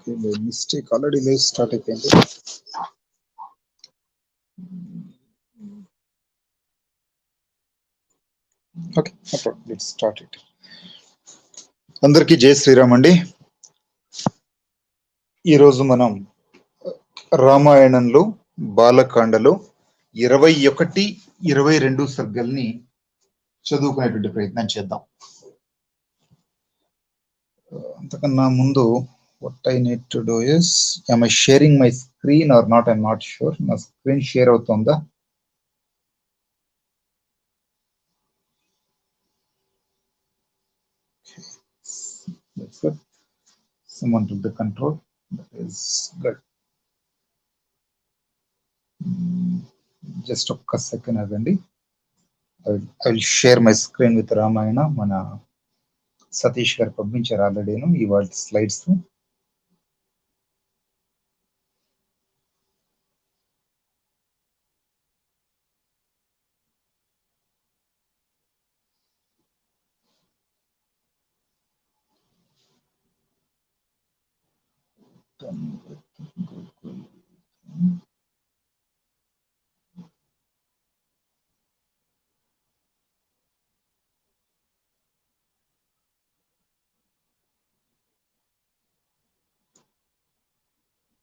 Okay, by mistake already live start అయిపోయింది. Okay, let's start it. అందరికీ జై శ్రీరామ్ అండి. ఈరోజు మనం రామాయణంలో బాలకాండలో 21, 22 సర్గల్ని చదువుకునేటువంటి ప్రయత్నం చేద్దాం. అంతకన్నా ముందు what I need to do is, am I sharing my screen or not? I'm not sure. నా స్క్రీన్ షేర్ అవుతుందా? That's good. Someone took the control. That is good. Just a second అవ్వండి. I will share my screen with Ramayana. మన సతీష్ గారు పంపించారు ఆల్రెడీను ఇవాళ slides.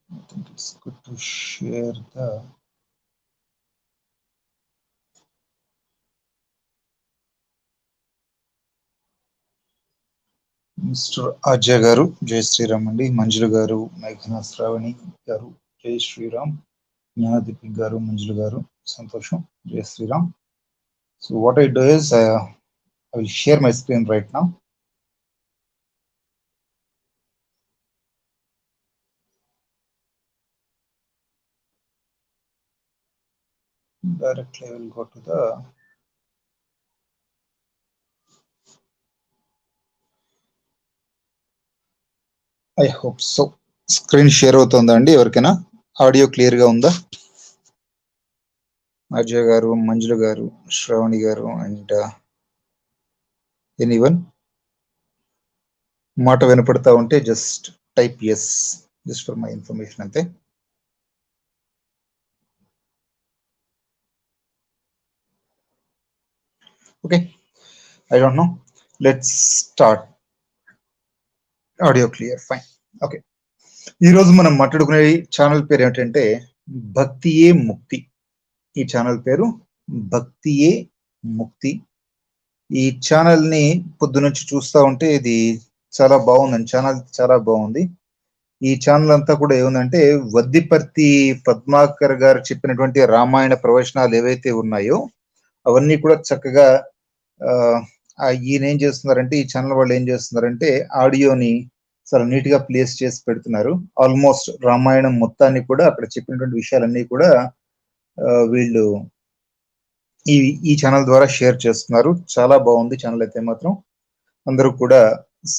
I think it's good to share the mister Ajay గారు జై శ్రీరామ్ అండి. మంజులు గారు, మేఘనా శ్రావణి గారు జై శ్రీరామ్, జ్ఞానదీపి గారు, మంజులు గారు సంతోషం Jai Shriram. So what I do is I will share my screen right now. Directly I will go to the I hope so. Screen share అవుతుందా అండి? ఎవరికైనా ఆడియో క్లియర్ గా ఉందా? అజయ్ గారు, మంజుల గారు, శ్రావణి గారు అండ్ ఎనీవన్ మాట వినపడతా ఉంటే just type S, just for my information అంతే. Okay, I don't know, let's start. Audio clear, fine. Okay, ఈరోజు మనం మాట్లాడుకునే ఛానల్ పేరు ఏంటంటే భక్తియే ముక్తి. ఈ ఛానల్ పేరు భక్తియే ముక్తి. ఈ ఛానల్ ని పొద్దునుంచి చూస్తూ ఉంటే ఇది చాలా బాగుందండి. ఛానల్ చాలా బాగుంది. ఈ ఛానల్ అంతా కూడా ఏముందంటే వద్దిపర్తి పద్మాకర్ గారు చెప్పినటువంటి రామాయణ ప్రవచనాలు ఏవైతే ఉన్నాయో అవన్నీ కూడా చక్కగా ఈయన ఏం చేస్తున్నారంటే, ఈ ఛానల్ వాళ్ళు ఏం చేస్తున్నారంటే ఆడియోని చాలా నీట్ గా ప్లేస్ చేసి పెడుతున్నారు. ఆల్మోస్ట్ రామాయణం మొత్తాన్ని కూడా అక్కడ చెప్పినటువంటి విషయాలన్నీ కూడా వీళ్ళు ఈ ఛానల్ ద్వారా షేర్ చేస్తున్నారు. చాలా బాగుంది ఛానల్ అయితే మాత్రం. అందరూ కూడా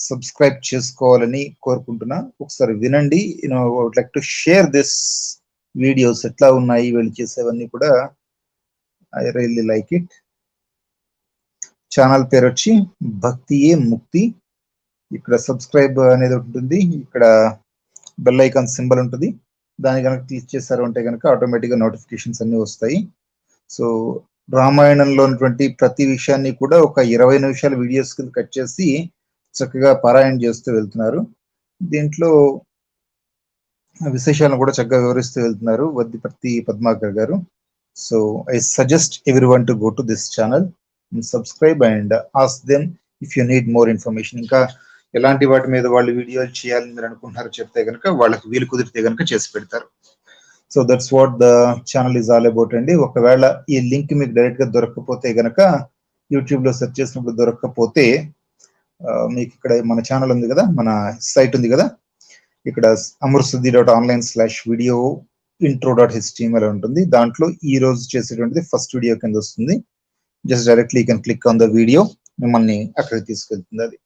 సబ్స్క్రైబ్ చేసుకోవాలని కోరుకుంటున్నా. ఒకసారి వినండి. Would like to share this videos. ఎట్లా ఉన్నాయి వీళ్ళు చేసేవన్నీ కూడా. I really like it. Channel పేరు వచ్చి భక్తియే ముక్తి. ఇక్కడ సబ్స్క్రైబ్ అనేది ఉంటుంది, ఇక్కడ బెల్ ఐకాన్ సింబల్ ఉంటుంది. దాని కనుక క్లిక్ చేశారు అంటే కనుక ఆటోమేటిక్గా నోటిఫికేషన్స్ అన్ని వస్తాయి. సో రామాయణంలో ఉన్నటువంటి ప్రతి విషయాన్ని కూడా ఒక 20 నిమిషాల వీడియోస్ కింద కట్ చేసి చక్కగా పారాయణ చేస్తూ వెళ్తున్నారు. దీంట్లో విశేషాలను కూడా చక్కగా వివరిస్తూ వెళ్తున్నారు వద్దిపర్తి పద్మాకర్ గారు. So I suggest everyone to go to this channel and subscribe and ask them if you need more information. ఇంకా ఎలాంటి వాటి మీద వాళ్ళు వీడియోలు చేయాలని మీరు అనుకుంటున్నారో చెప్తే కనుక వాళ్ళకి వీలు కుదిరితే కనుక చేసి పెడతారు. So that's what the channel is all about అండి. ఒకవేళ ఈ లింక్ మీకు డైరెక్ట్ గా దొరకకపోతే కనుక యూట్యూబ్ లో సెర్చ్ చేసినప్పుడు దొరకకపోతే మీకు ఇక్కడ మన ఛానల్ ఉంది కదా, మన సైట్ ఉంది కదా, ఇక్కడ amursiddhi.online/video intro.html ఉంటుంది. దాంట్లో ఈ రోజు చేసేటువంటిది ఫస్ట్ వీడియో కింద వస్తుంది. Just directly you can click on the video, మిమ్మల్ని అక్కడికి తీసుకెళ్తుంది అది.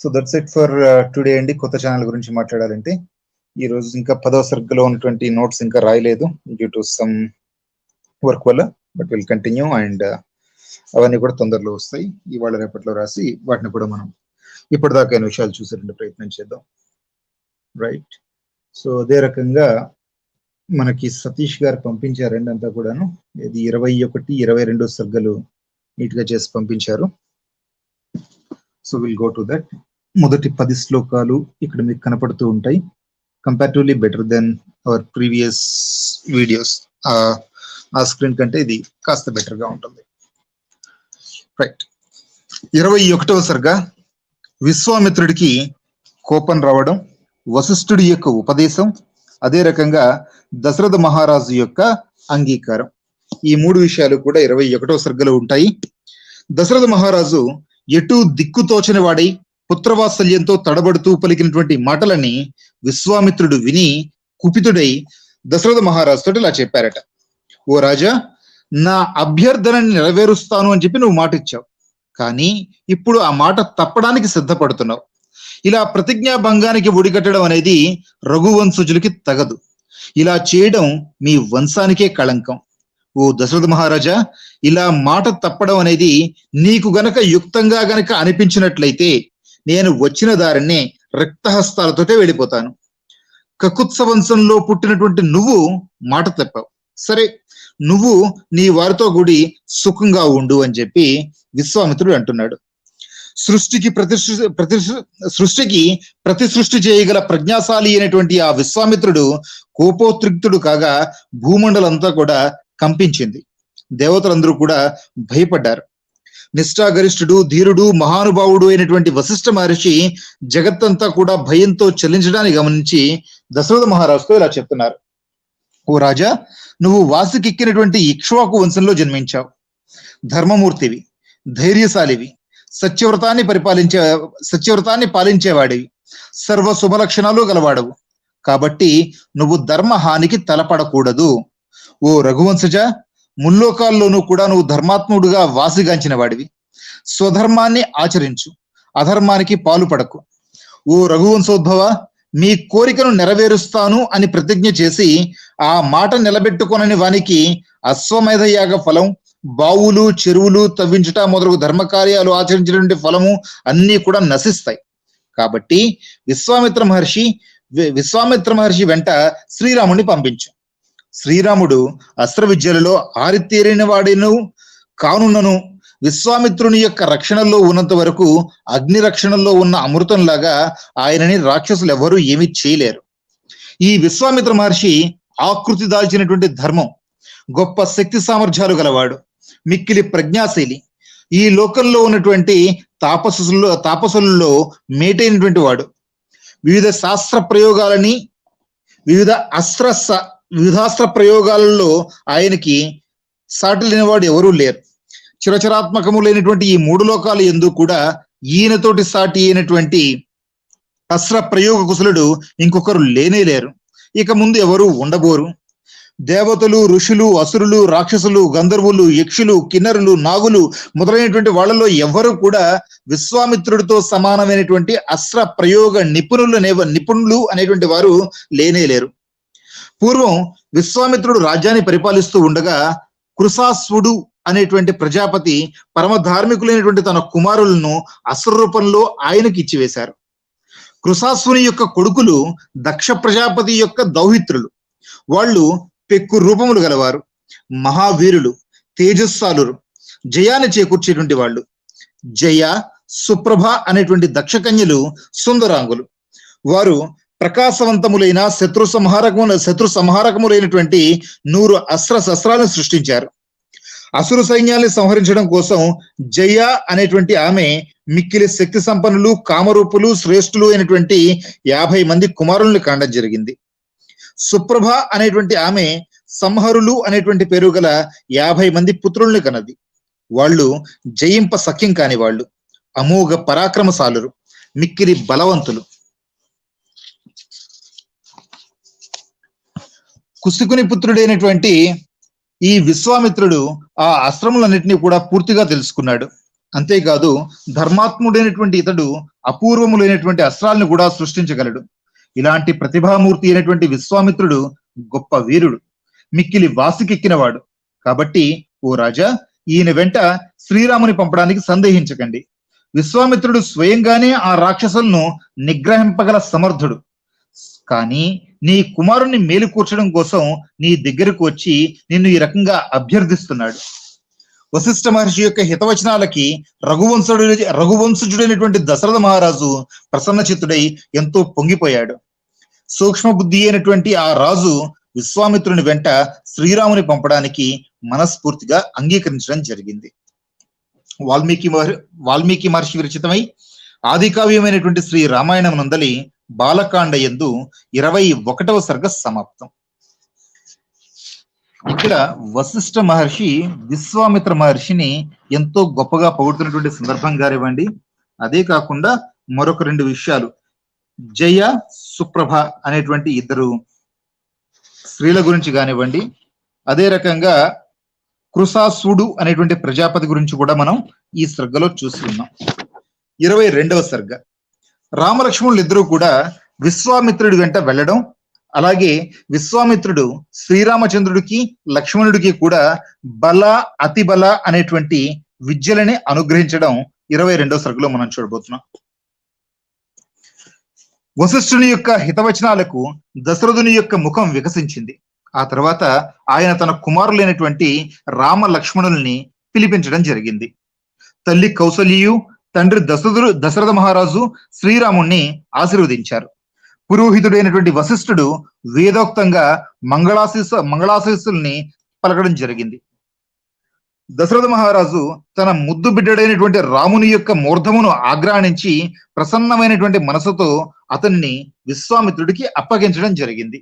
So that's it for today అండి. కొత్త ఛానల్ గురించి మాట్లాడాలంటే ఈ రోజు ఇంకా 10వ సర్గలో ఉన్నటువంటి నోట్స్ ఇంకా రాయలేదు డ్యూ టు సమ్ వర్క్ వల్ల, బట్ విల్ కంటిన్యూ అండ్ అవన్నీ కూడా తొందరలో వస్తాయి. ఇవాళ రేపట్లో రాసి వాటిని కూడా మనం ఇప్పటిదాకా విషయాలు చూసేటువంటి ప్రయత్నం చేద్దాం. రైట్, సో అదే రకంగా మనకి సతీష్ గారు పంపించారండి అంతా కూడాను. ఇది 21, 22 సర్గలు నీట్ గా చేసి పంపించారు. So will go to that. మొదటి 10 శ్లోకాలు ఇక్కడ మీకు కనపడుతూ ఉంటాయి. Comparatively better than our previous videos. ఆ స్క్రీన్ కంటే ఇది కాస్త బెటర్ గా ఉంటుంది. రైట్. 21వ సర్గ. విశ్వామిత్రుడికి కోపం రావడం, వశిష్ఠుడి యొక్క ఉపదేశం, అదే రకంగా దశరథ మహారాజు యొక్క అంగీకారం. ఈ 3 విషయాలు కూడా 21వ సర్గలో ఉంటాయి. దశరథ మహారాజు ఎటు దిక్కుతోచని వాడై పుత్రవాత్సల్యంతో తడబడుతూ పలికినటువంటి మాటలని విశ్వామిత్రుడు విని కుపితుడై దశరథ మహారాజుతో ఇలా చెప్పారట. ఓ రాజా, నా అభ్యర్థనని నెరవేరుస్తాను అని చెప్పి నువ్వు మాట ఇచ్చావు, కానీ ఇప్పుడు ఆ మాట తప్పడానికి సిద్ధపడుతున్నావు. ఇలా ప్రతిజ్ఞా భంగానికి ఒడిగట్టడం అనేది రఘువంశజులకి తగదు. ఇలా చేయడం మీ వంశానికే కళంకం. ఓ దశరథ మహారాజా, ఇలా మాట తప్పడం అనేది నీకు గనక యుక్తంగా గనక అనిపించినట్లయితే నేను వచ్చిన దారినే రక్తహస్తాలతోటే వెళ్ళిపోతాను. కకుత్స వంశంలో పుట్టినటువంటి నువ్వు మాట తప్పావు. సరే, నువ్వు నీ వారితో కూడి సుఖంగా ఉండు అని చెప్పి విశ్వామిత్రుడు అంటున్నాడు. సృష్టికి ప్రతి సృష్టి చేయగల ప్రజ్ఞాశాలి అయినటువంటి ఆ విశ్వామిత్రుడు కోపోద్రిక్తుడు కాగా భూమండలంతా కూడా కంపించింది. దేవతలందరూ కూడా భయపడ్డారు. నిష్ఠాగరిష్ఠుడు, ధీరుడు, మహానుభావుడు అయినటువంటి వశిష్ఠ మహర్షి జగత్తంతా కూడా భయంతో చలించడాన్ని గమనించి దశరథ మహారాజుతో ఇలా చెప్తున్నారు. ఓ రాజా, నువ్వు వాసుకెక్కినటువంటి ఇక్ష్వాకు వంశంలో జన్మించావు. ధర్మమూర్తివి, ధైర్యశాలివి, సత్యవ్రతాన్ని పాలించేవాడివి, సర్వ శుభ లక్షణాలు గలవాడవు. కాబట్టి నువ్వు ధర్మ హానికి తలపడకూడదు. ఓ రఘువంశజ, ముల్లోకాల్లోనూ కూడా నువ్వు ధర్మాత్ముడుగా వాసిగాంచిన వాడివి. స్వధర్మాన్ని ఆచరించు, అధర్మానికి పాలుపడకు. ఓ రఘువంశోద్భవ, మీ కోరికను నెరవేరుస్తాను అని ప్రతిజ్ఞ చేసి ఆ మాట నిలబెట్టుకొనని వానికి అశ్వమేధ యాగ ఫలం, బావులు చెరువులు తవ్వించుట మొదలగు ధర్మ కార్యాలు ఆచరించినటువంటి ఫలము అన్నీ కూడా నశిస్తాయి. కాబట్టి విశ్వామిత్ర మహర్షి వెంట శ్రీరాముడిని పంపించు. శ్రీరాముడు అస్త్ర విద్యలలో ఆరితేరిన వాడిను కానున్నను విశ్వామిత్రుని యొక్క రక్షణలో ఉన్నంత వరకు అగ్ని రక్షణలో ఉన్న అమృతంలాగా ఆయనని రాక్షసులు ఎవరూ ఏమీ చేయలేరు. ఈ విశ్వామిత్ర మహర్షి ఆకృతి దాల్చినటువంటి ధర్మం, గొప్ప శక్తి సామర్థ్యాలు గలవాడు, మిక్కిలి ప్రజ్ఞాశీలి, ఈ లోకంలో ఉన్నటువంటి తాపసులలో మేటైనటువంటి వాడు. వివిధ శాస్త్ర ప్రయోగాలని వివిధాస్త్ర ప్రయోగాలలో ఆయనకి సాటి లేనివాడు ఎవరూ లేరు. చిరచరాత్మకములైనటువంటి ఈ 3 లోకాలు యందు కూడా ఈయనతోటి సాటి అయినటువంటి అస్త్ర ప్రయోగ కుశలుడు ఇంకొకరు లేనే లేరు, ఇక ముందు ఎవరు ఉండబోరు. దేవతలు, ఋషులు, అసురులు, రాక్షసులు, గంధర్వులు, యక్షులు, కిన్నరులు, నాగులు మొదలైనటువంటి వాళ్ళలో ఎవరు కూడా విశ్వామిత్రుడితో సమానమైనటువంటి అస్త్ర ప్రయోగ నిపుణులు అనేటువంటి వారు లేనే లేరు. పూర్వం విశ్వామిత్రుడు రాజ్యాన్ని పరిపాలిస్తూ ఉండగా కృసాస్వుడు అనేటువంటి ప్రజాపతి పరమ ధార్మికులైనటువంటి తన కుమారులను అసుర రూపంలో ఆయనకి ఇచ్చివేశారు. కృసాస్వుని యొక్క కొడుకులు దక్ష ప్రజాపతి యొక్క దౌహిత్రులు. వాళ్ళు పెక్కు రూపములు గలవారు, మహావీరులు, తేజస్సాలురు, జయాన్ని చేకూర్చేటువంటి వాళ్ళు. జయ, సుప్రభ అనేటువంటి దక్షకన్యలు సుందరాంగులు. వారు ప్రకాశవంతములైన శత్రు సంహారకములైనటువంటి 100 అస్త్ర శస్త్రాలను సృష్టించారు. అసురు సైన్యాన్ని సంహరించడం కోసం జయ అనేటువంటి ఆమె మిక్కిలి శక్తి సంపన్నులు, కామరూపులు, శ్రేష్ఠులు అయినటువంటి 50 మంది కుమారుల్ని కాండం జరిగింది. సుప్రభ అనేటువంటి ఆమె సంహరులు అనేటువంటి పేరు గల 50 మంది పుత్రుల్ని కన్నది. వాళ్ళు జయింప సఖ్యం కాని వాళ్ళు, అమోఘ పరాక్రమశాలురు, మిక్కిలి బలవంతులు. కుశికుని పుత్రుడైనటువంటి ఈ విశ్వామిత్రుడు ఆ అస్త్రములన్నింటినీ కూడా పూర్తిగా తెలుసుకున్నాడు. అంతేకాదు ధర్మాత్ముడైనటువంటి ఇతడు అపూర్వములైనటువంటి అస్త్రాలను కూడా సృష్టించగలడు. ఇలాంటి ప్రతిభామూర్తి అయినటువంటి విశ్వామిత్రుడు గొప్ప వీరుడు, మిక్కిలి వాసికెక్కినవాడు. కాబట్టి ఓ రాజా, ఈయన వెంట శ్రీరాముని పంపడానికి సందేహించకండి. విశ్వామిత్రుడు స్వయంగానే ఆ రాక్షసులను నిగ్రహింపగల సమర్థుడు. కానీ నీ కుమారుణ్ణి మేలు కూర్చడం కోసం నీ దగ్గరకు వచ్చి నిన్ను ఈ రకంగా అభ్యర్థిస్తున్నాడు. వశిష్ఠ మహర్షి యొక్క హితవచనాలకి రఘువంశజుడైనటువంటి దశరథ మహారాజు ప్రసన్న చిత్తుడై ఎంతో పొంగిపోయాడు. సూక్ష్మ బుద్ధి అయినటువంటి ఆ రాజు విశ్వామిత్రుని వెంట శ్రీరాముని పంపడానికి మనస్ఫూర్తిగా అంగీకరించడం జరిగింది. వాల్మీకి మహర్షి విరచితమై ఆది కావ్యమైనటువంటి శ్రీ రామాయణం నందలి బాలకాండ యందు 21వ సర్గ సమాప్తం. ఇక్కడ వశిష్ఠ మహర్షి విశ్వామిత్ర మహర్షిని ఎంతో గొప్పగా పొగుడుతున్నటువంటి సందర్భం కానివ్వండి, అదే కాకుండా మరొక 2 విషయాలు, జయ సుప్రభ అనేటువంటి 2 స్త్రీల గురించి కానివ్వండి, అదే రకంగా కృసాసుడు అనేటువంటి ప్రజాపతి గురించి కూడా మనం ఈ సర్గలో చూసి ఉన్నాం. 22వ సర్గ, రామలక్ష్మణులు ఇద్దరూ కూడా విశ్వామిత్రుడి వెంట వెళ్ళడం, అలాగే విశ్వామిత్రుడు శ్రీరామచంద్రుడికి లక్ష్మణుడికి కూడా బల అతి బల అనేటువంటి విద్యలని అనుగ్రహించడం 22వ సర్గలో మనం చూడబోతున్నాం. వశిష్ఠుని యొక్క హితవచనాలకు దశరథుని యొక్క ముఖం వికసించింది. ఆ తర్వాత ఆయన తన కుమారులైనటువంటి రామ లక్ష్మణుల్ని పిలిపించడం జరిగింది. తల్లి కౌసల్యు, తండ్రి దశరథ మహారాజు శ్రీరాముణ్ణి ఆశీర్వదించారు. పురోహితుడైనటువంటి వశిష్ఠుడు వేదోక్తంగా మంగళాశీస్సుల్ని పలకడం జరిగింది. దశరథ మహారాజు తన ముద్దు బిడ్డడైనటువంటి రాముని యొక్క మూర్ధమును ఆగ్రాణించి ప్రసన్నమైనటువంటి మనసుతో అతన్ని విశ్వామిత్రుడికి అప్పగించడం జరిగింది.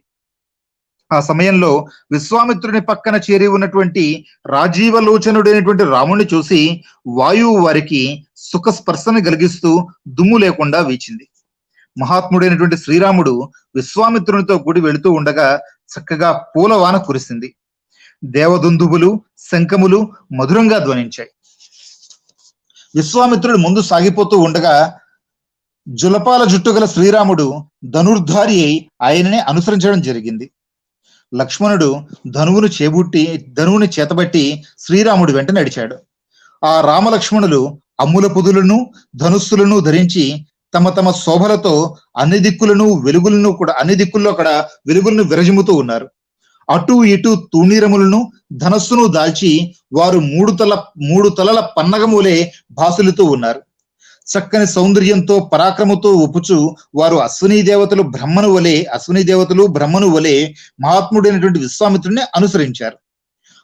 ఆ సమయంలో విశ్వామిత్రుని పక్కన చేరి ఉన్నటువంటి రాజీవలోచనుడైనటువంటి రాముణ్ణి చూసి వాయువు వారికి సుఖ స్పర్శను కలిగిస్తూ దుమ్ము లేకుండా వీచింది. మహాత్ముడైనటువంటి శ్రీరాముడు విశ్వామిత్రునితో కూడి వెళుతూ ఉండగా చక్కగా పూలవాన కురిసింది. దేవదుందుబులు, శంఖములు మధురంగా ధ్వనించాయి. విశ్వామిత్రుడు ముందు సాగిపోతూ ఉండగా జులపాల జుట్టు గల శ్రీరాముడు ధనుర్ధారి అయి ఆయననే అనుసరించడం జరిగింది. లక్ష్మణుడు ధనువుని చేతబట్టి శ్రీరాముడి వెంట నడిచాడు. ఆ రామలక్ష్మణులు అమ్ముల పొదులను ధనుస్సులను ధరించి తమ తమ శోభలతో అన్ని దిక్కుల్లో కూడా వెలుగులను విరజిమ్ముతూ ఉన్నారు. అటు ఇటు తూణీరములను ధనస్సును దాల్చి వారు మూడు తలల పన్నగములే భాసులుతూ ఉన్నారు. చక్కని సౌందర్యంతో పరాక్రమతో ఒప్పుచు వారు అశ్విని దేవతలు బ్రహ్మను వలె మహాత్ముడైనటువంటి విశ్వామిత్రుడిని అనుసరించారు.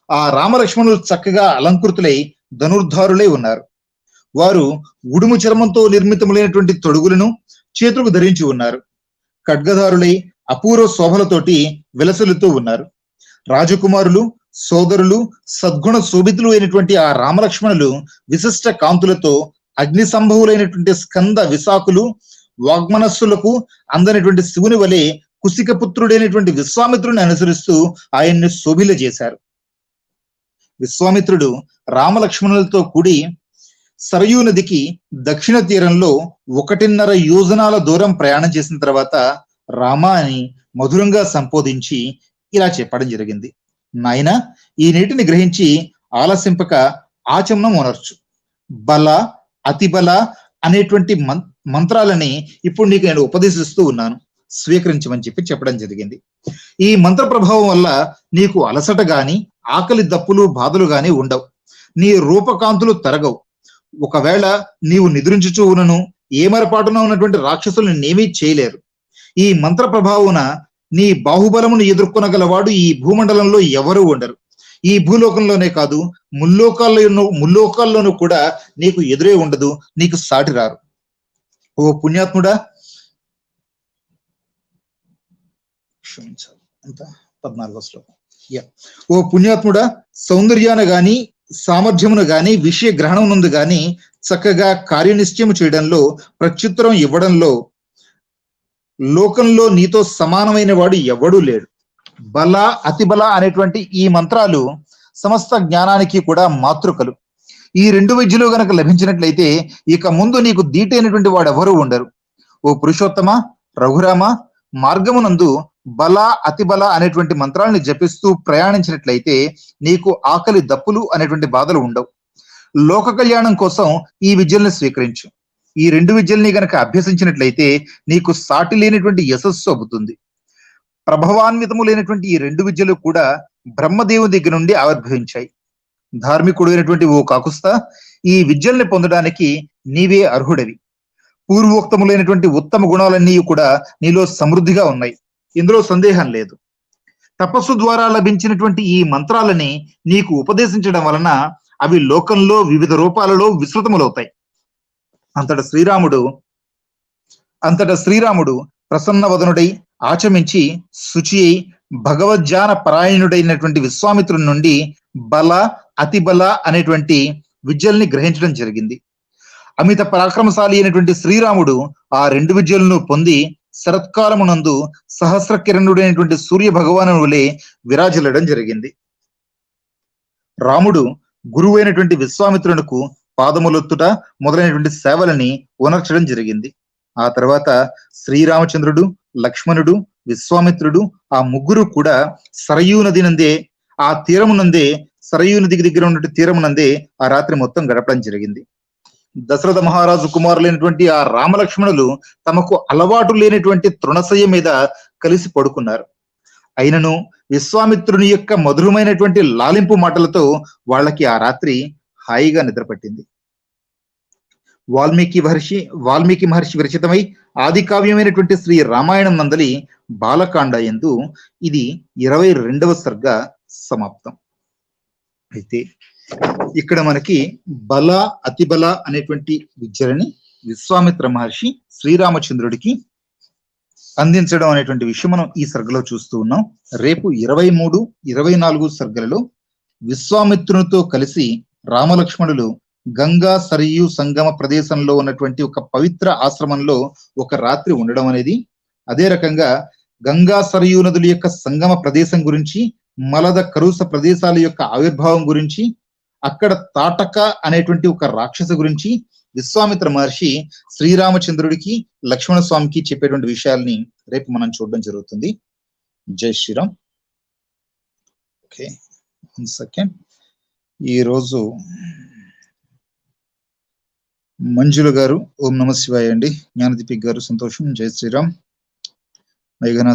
ఆ రామలక్ష్మణులు చక్కగా అలంకృతులై ధనుర్ధారులై ఉన్నారు. వారు ఉడుము చర్మంతో నిర్మితములైనటువంటి తొడుగులను చేతులకు ధరించి ఉన్నారు. ఖడ్గధారులై అపూర్వ శోభలతోటి విలసిల్లుతూ ఉన్నారు. రాజకుమారులు, సోదరులు, సద్గుణ శోభితులు అయినటువంటి ఆ రామలక్ష్మణులు విశిష్ట కాంతులతో అగ్ని సంభవులైనటువంటి స్కంద విశాఖులు, వాగ్మనస్సులకు అందనటువంటి శివుని వలె కుశిక పుత్రుడైనటువంటి విశ్వామిత్రుడిని అనుసరిస్తూ ఆయన్ని శోభిల చేశారు. విశ్వామిత్రుడు రామలక్ష్మణులతో కూడి సరయూ నదికి దక్షిణ తీరంలో 1.5 యోజనాల దూరం ప్రయాణం చేసిన తర్వాత రామ అని మధురంగా సంబోధించి ఇలా చెప్పడం జరిగింది. నాయన, ఈ నీటిని గ్రహించి ఆలసింపక ఆచమనం ఉనర్చు. బల అతిబల అనేటువంటి మంత్రాలని ఇప్పుడు నీకు నేను ఉపదేశిస్తూ ఉన్నాను, స్వీకరించమని చెప్పడం జరిగింది. ఈ మంత్ర ప్రభావం వల్ల నీకు అలసట గాని ఆకలి దప్పులు బాధలు గాని ఉండవు. నీ రూపకాంతులు తరగవు. ఒకవేళ నీవు నిద్రించుచూ ఉన్నను ఏమరపాటున ఉన్నటువంటి రాక్షసులు నేమీ చేయలేరు. ఈ మంత్ర ప్రభావమున నీ బాహుబలమును ఎదుర్కొనగలవాడు ఈ భూమండలంలో ఎవరు ఉండరు. ఈ భూలోకంలోనే కాదు, ముల్లోకాల్లోనూ కూడా నీకు ఎదురే ఉండదు, నీకు సాటి రారు. ఓ పుణ్యాత్ముడా, క్షమించాలి, అంత 14వ శ్లోకం. ఓ పుణ్యాత్ముడా, సౌందర్యాన గాని సామర్థ్యమును గాని విషయ గ్రహణం నందు గాని చక్కగా కార్యనిశ్చయం చేయడంలో ప్రత్యుత్తరం ఇవ్వడంలో లోకంలో నీతో సమానమైన వాడు ఎవడూ లేడు. బల అతిబల అనేటువంటి ఈ మంత్రాలు సమస్త జ్ఞానానికి కూడా మాతృకలు. ఈ 2 విద్యలు గనక లభించినట్లయితే ఇక ముందు నీకు దీటైనటువంటి వాడు ఎవరు ఉండరు. ఓ పురుషోత్తమ, రఘురామ, మార్గమునందు బల అతిబల అనేటువంటి మంత్రాలను జపిస్తూ ప్రయాణించినట్లయితే నీకు ఆకలి దప్పులు అనేటువంటి బాధలు ఉండవు. లోక కళ్యాణం కోసం ఈ విద్యల్ని స్వీకరించు. ఈ 2 విద్యల్ని గనక అభ్యసించినట్లయితే నీకు సాటి లేనటువంటి యశస్సు అవుతుంది. ప్రభావాన్వితములైనటువంటి ఈ రెండు విద్యలు కూడా బ్రహ్మదేవుని దగ్గర నుండి ఆవిర్భవించాయి. ధార్మికుడు అయినటువంటి ఓ కాకుస్తా, ఈ విద్యల్ని పొందడానికి నీవే అర్హుడవి. పూర్వోక్తములైనటువంటి ఉత్తమ గుణాలన్నీ కూడా నీలో సమృద్ధిగా ఉన్నాయి, ఇందులో సందేహం లేదు. తపస్సు ద్వారా లభించినటువంటి ఈ మంత్రాలని నీకు ఉపదేశించడం వలన అవి లోకంలో వివిధ రూపాలలో విస్తృతములవుతాయి. అంతటా శ్రీరాముడు ప్రసన్నవదనుడై ఆచమించి శుచి అయి భగవజ్ఞాన పరాయణుడైనటువంటి విశ్వామిత్రుని నుండి బల అతిబల అనేటువంటి విద్యల్ని గ్రహించడం జరిగింది. అమిత పరాక్రమశాలి అయినటువంటి శ్రీరాముడు ఆ రెండు విద్యలను పొంది శరత్కాలమునందు సహస్ర కిరణుడైనటువంటి సూర్య భగవాను వలె విరాజిల్లడం జరిగింది. రాముడు గురువు అయినటువంటి విశ్వామిత్రునకు పాదములొత్తుట మొదలైనటువంటి సేవలని ఉనర్చడం జరిగింది. ఆ తర్వాత శ్రీరామచంద్రుడు, లక్ష్మణుడు, విశ్వామిత్రుడు ఆ ముగ్గురు కూడా సరయూ నది నందే, ఆ తీరమునందే, సరయూ నదికి దగ్గర ఉన్నటువంటి తీరమునందే ఆ రాత్రి మొత్తం గడపడం జరిగింది. దశరథ మహారాజు కుమారులైనటువంటి ఆ రామలక్ష్మణులు తమకు అలవాటు లేనటువంటి తృణశయ్య మీద కలిసి పడుకున్నారు. అయినను విశ్వామిత్రుని యొక్క మధురమైనటువంటి లాలింపు మాటలతో వాళ్ళకి ఆ రాత్రి హాయిగా నిద్రపట్టింది. వాల్మీకి మహర్షి విరచితమై ఆది కావ్యమైనటువంటి శ్రీ రామాయణం నందలి బాలకాండ యందు ఇది 22వ సర్గ సమాప్తం. అయితే ఇక్కడ మనకి బల అతిబల అనేటువంటి విద్యలని విశ్వామిత్ర మహర్షి శ్రీరామచంద్రుడికి అందించడం అనేటువంటి విషయం మనం ఈ సర్గలో చూస్తూ ఉన్నాం. రేపు 23, 24 సర్గలలో విశ్వామిత్రునితో కలిసి రామలక్ష్మణులు గంగా సరియు సంగమ ప్రదేశంలో ఉన్నటువంటి ఒక పవిత్ర ఆశ్రమంలో ఒక రాత్రి ఉండడం అనేది, అదే రకంగా గంగా సరియు నదుల యొక్క సంగమ ప్రదేశం గురించి, మలద కరుస ప్రదేశాల యొక్క ఆవిర్భావం గురించి, అక్కడ తాటక అనేటువంటి ఒక రాక్షస గురించి విశ్వామిత్ర మహర్షి శ్రీరామచంద్రుడికి, లక్ష్మణ స్వామికి చెప్పేటువంటి విషయాల్ని రేపు మనం చూడడం జరుగుతుంది. జై శ్రీరామ్. Okay, 1 second. ఈరోజు మంజుల గారు ఓం నమ శివాయ అండి, జ్ఞానదీపిక్ గారు సంతోషం, జై శ్రీరామ్. మేఘనా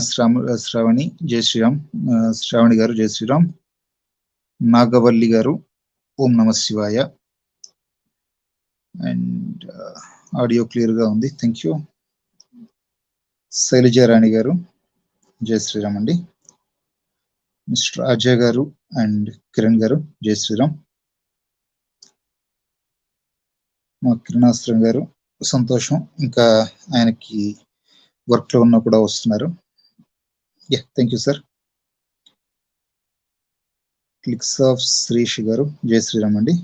శ్రావణి జై శ్రీరామ్, శ్రావణి గారు జై శ్రీరామ్. నాగవల్లి గారు ఓం నమ శివాయ. అండ్ ఆడియో క్లియర్ గా ఉంది, థ్యాంక్ యూ. శైలజారాణి గారు జై శ్రీరామ్ అండి. మిస్టర్ అజయ్ గారు అండ్ కిరణ్ గారు జై శ్రీరామ్. మా కిరణాశ్రం గారు సంతోషం, ఇంకా ఆయనకి వర్క్ లో ఉన్నా కూడా వస్తున్నారు. Thank you sir. Clicks of Sreesh garu Jai Sriram అండి.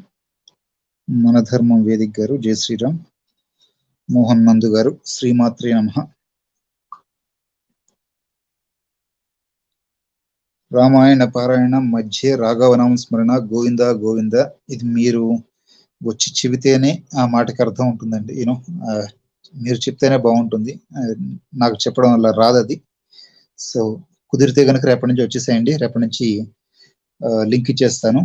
మన ధర్మం వేదిక్ గారు జై శ్రీరామ్. మోహన్ నందు గారు శ్రీమాత్రే నమః. రామాయణ పారాయణ మధ్య రాఘవనామ స్మరణ గోవింద గోవింద, ఇది మీరు వచ్చి చెబితేనే ఆ మాటకి అర్థం ఉంటుందండి. యూనో మీరు చెప్తేనే బాగుంటుంది, నాకు చెప్పడం వల్ల రాదు అది. సో కుదిరితే కనుక రేపటి నుంచి వచ్చేసేయండి, రేపటి నుంచి లింక్ ఇచ్చేస్తాను.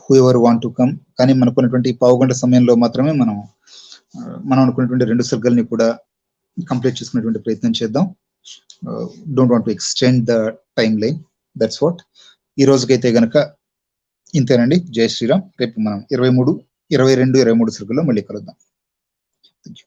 Who ever want to come. కానీ మనకున్నటువంటి 15 గంట సమయంలో మాత్రమే మనం అనుకున్నటువంటి 2 సర్గల్ని కూడా కంప్లీట్ చేసుకునేటువంటి ప్రయత్నం చేద్దాం. Don't want to extend the time line, that's what. ఈ రోజుకైతే గనక ఇంతేనండి. జై శ్రీరామ్. రేపు మనం 23, 22, 23 సర్గల్లో మళ్ళీ కలుద్దాం. Thank you.